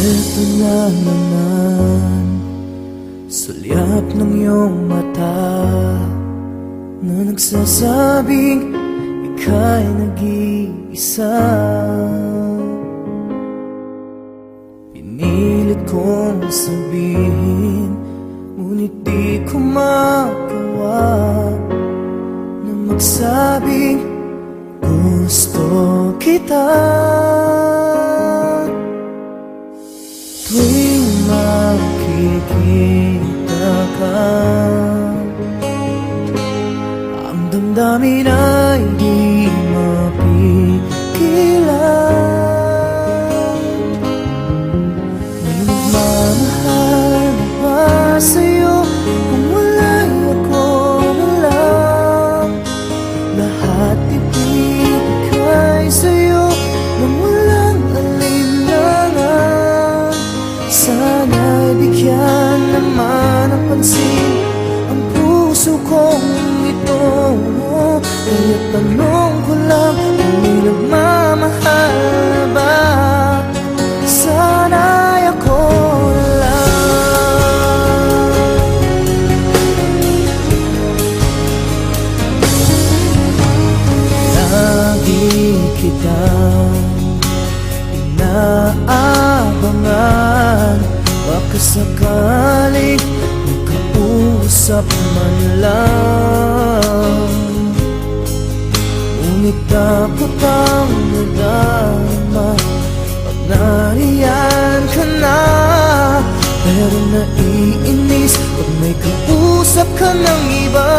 Eto na naman, sulyap ng iyong mata na nagsasabing ika'y nag-iisa. Pinilit kong sabihin, ngunit di ko magawa na magsabing gusto kita. Tuwing makikita ka, ang damdamin ay di mapigilan. May nagmamahal na ba sa'yo kung wala'y ako na lang? Lahat ibigay sa'yo nang walang alinlangan. Sana'y bigyan naman ng pansin ang puso kong ito. Kaya tanong ko lang, kung may nagmamahal na ba? Sana'y ako na lang. Lagi kitang inaabangan, baka sakaling makausap man lang. Ngunit dapat ang nadama pag nariyan ka na. Pero naiinis pag may kausap ka ng iba.